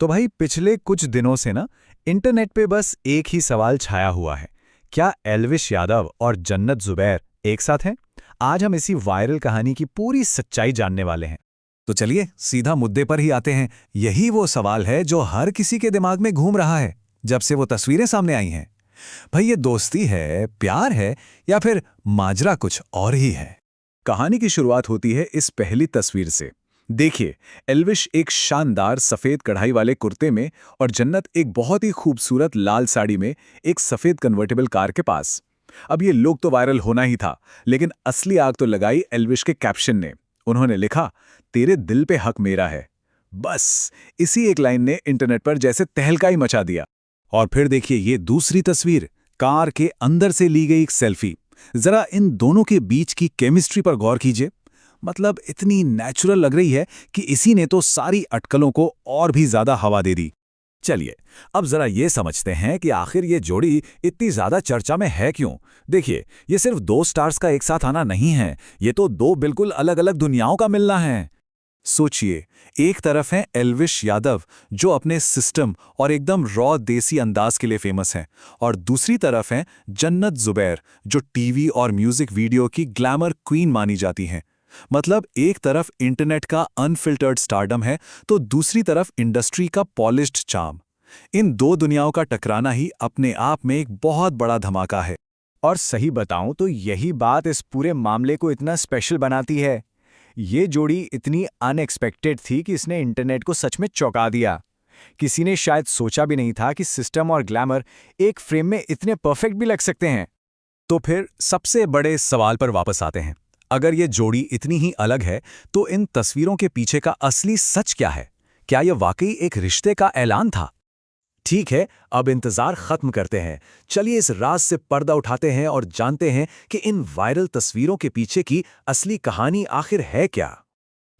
तो भाई पिछले कुछ दिनों से ना इंटरनेट पे बस एक ही सवाल छाया हुआ है। क्या एल्विश यादव और जन्नत जुबैर एक साथ हैं? आज हम इसी वायरल कहानी की पूरी सच्चाई जानने वाले हैं। तो चलिए सीधा मुद्दे पर ही आते हैं। यही वो सवाल है जो हर किसी के दिमाग में घूम रहा है जब से वो तस्वीरें सामने आई हैं। भाई ये दोस्ती है, प्यार है या फिर माजरा कुछ और ही है? कहानी की शुरुआत होती है इस पहली तस्वीर से। देखिए, एल्विश एक शानदार सफेद कढ़ाई वाले कुर्ते में और जन्नत एक बहुत ही खूबसूरत लाल साड़ी में एक सफेद कन्वर्टेबल कार के पास। अब ये लोग तो वायरल होना ही था, लेकिन असली आग तो लगाई एल्विश के कैप्शन ने। उन्होंने लिखा, तेरे दिल पे हक मेरा है। बस इसी एक लाइन ने इंटरनेट पर जैसे तहलका ही मचा दिया। और फिर देखिए ये दूसरी तस्वीर, कार के अंदर से ली गई एक सेल्फी। जरा इन दोनों के बीच की केमिस्ट्री पर गौर कीजिए। मतलब इतनी नेचुरल लग रही है कि इसी ने तो सारी अटकलों को और भी ज्यादा हवा दे दी। चलिए अब जरा ये समझते हैं कि आखिर ये जोड़ी इतनी ज्यादा चर्चा में है क्यों। देखिए, ये सिर्फ दो स्टार्स का एक साथ आना नहीं है, ये तो दो बिल्कुल अलग अलग दुनियाओं का मिलना है। सोचिए, एक तरफ है एल्विश यादव जो अपने सिस्टम और एकदम रॉ देसी अंदाज के लिए फेमस हैं, और दूसरी तरफ है जन्नत जुबैर जो टीवी और म्यूजिक वीडियो की ग्लैमर क्वीन मानी जाती हैं। मतलब एक तरफ इंटरनेट का अनफिल्टर्ड स्टारडम है तो दूसरी तरफ इंडस्ट्री का पॉलिश्ड चार्म। इन दो दुनियाओं का टकराना ही अपने आप में एक बहुत बड़ा धमाका है। और सही बताऊं तो यही बात इस पूरे मामले को इतना स्पेशल बनाती है। ये जोड़ी इतनी अनएक्सपेक्टेड थी कि इसने इंटरनेट को सच में चौंका दिया। किसी ने शायद सोचा भी नहीं था कि सिस्टम और ग्लैमर एक फ्रेम में इतने परफेक्ट भी लग सकते हैं। तो फिर सबसे बड़े सवाल पर वापस आते हैं। अगर ये जोड़ी इतनी ही अलग है तो इन तस्वीरों के पीछे का असली सच क्या है? क्या यह वाकई एक रिश्ते का ऐलान था? ठीक है, अब इंतजार खत्म करते हैं। चलिए इस राज से पर्दा उठाते हैं और जानते हैं कि इन वायरल तस्वीरों के पीछे की असली कहानी आखिर है क्या।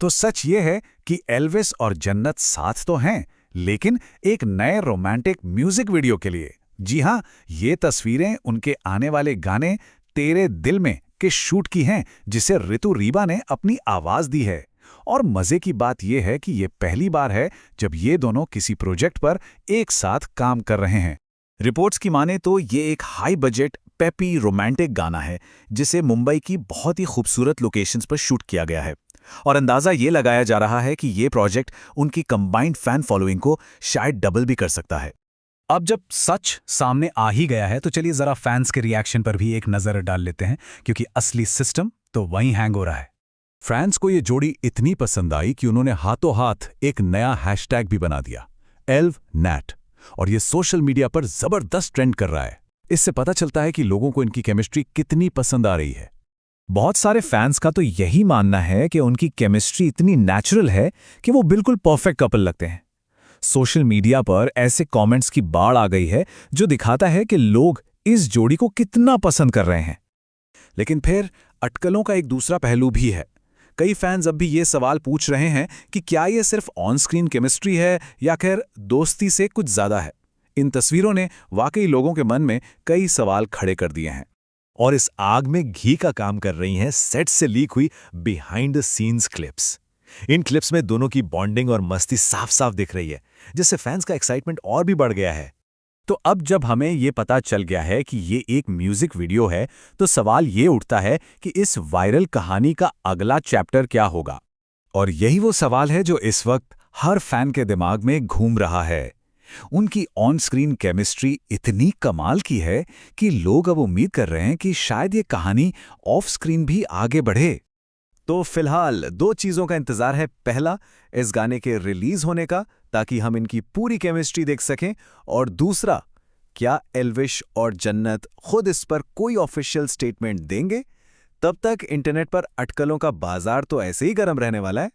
तो सच ये है कि एल्विस और जन्नत साथ तो हैं, लेकिन एक नए रोमांटिक म्यूजिक वीडियो के लिए। जी हाँ, ये तस्वीरें उनके आने वाले गाने तेरे दिल में के शूट की हैं, जिसे ऋतु रीबा ने अपनी आवाज दी है। और मजे की बात यह है कि ये पहली बार है जब ये दोनों किसी प्रोजेक्ट पर एक साथ काम कर रहे हैं। रिपोर्ट्स की माने तो ये एक हाई बजट पेपी रोमांटिक गाना है जिसे मुंबई की बहुत ही खूबसूरत लोकेशंस पर शूट किया गया है। और अंदाजा ये लगाया जा रहा है कि ये प्रोजेक्ट उनकी कंबाइंड फैन फॉलोइंग को शायद डबल भी कर सकता है। अब जब सच सामने आ ही गया है तो चलिए जरा फैंस के रिएक्शन पर भी एक नजर डाल लेते हैं, क्योंकि असली सिस्टम तो वहीं हैंग हो रहा है। फैंस को ये जोड़ी इतनी पसंद आई कि उन्होंने हाथों हाथ एक नया हैशटैग भी बना दिया, एल्वनैट, और ये सोशल मीडिया पर जबरदस्त ट्रेंड कर रहा है। इससे पता चलता है कि लोगों को इनकी केमिस्ट्री कितनी पसंद आ रही है। बहुत सारे फैंस का तो यही मानना है कि उनकी केमिस्ट्री इतनी नेचुरल है कि वो बिल्कुल परफेक्ट कपल लगते हैं। सोशल मीडिया पर ऐसे कमेंट्स की बाढ़ आ गई है जो दिखाता है कि लोग इस जोड़ी को कितना पसंद कर रहे हैं। लेकिन फिर अटकलों का एक दूसरा पहलू भी है। कई फैंस अब भी ये सवाल पूछ रहे हैं कि क्या ये सिर्फ ऑन स्क्रीन केमिस्ट्री है या खैर दोस्ती से कुछ ज्यादा है। इन तस्वीरों ने वाकई लोगों के मन में कई सवाल खड़े कर दिए हैं। और इस आग में घी का काम कर रही हैं सेट से लीक हुई behind the scenes clips. In clips में दोनों की बॉन्डिंग और मस्ती साफ साफ दिख रही है, जिससे फैंस का एक्साइटमेंट और भी बढ़ गया है। तो अब जब हमें ये पता चल गया है कि ये एक म्यूजिक वीडियो है, तो सवाल ये उठता है कि इस वायरल कहानी का अगला चैप्टर क्या होगा। और यही वो सवाल है जो इस वक्त हर फैन के दिमाग में घूम रहा है। उनकी ऑन स्क्रीन केमिस्ट्री इतनी कमाल की है कि लोग अब उम्मीद कर रहे हैं कि शायद ये कहानी ऑफ स्क्रीन भी आगे बढ़े। तो फिलहाल दो चीजों का इंतजार है। पहला, इस गाने के रिलीज होने का, ताकि हम इनकी पूरी केमिस्ट्री देख सकें। और दूसरा, क्या एल्विश और जन्नत खुद इस पर कोई ऑफिशियल स्टेटमेंट देंगे। तब तक इंटरनेट पर अटकलों का बाजार तो ऐसे ही गर्म रहने वाला है।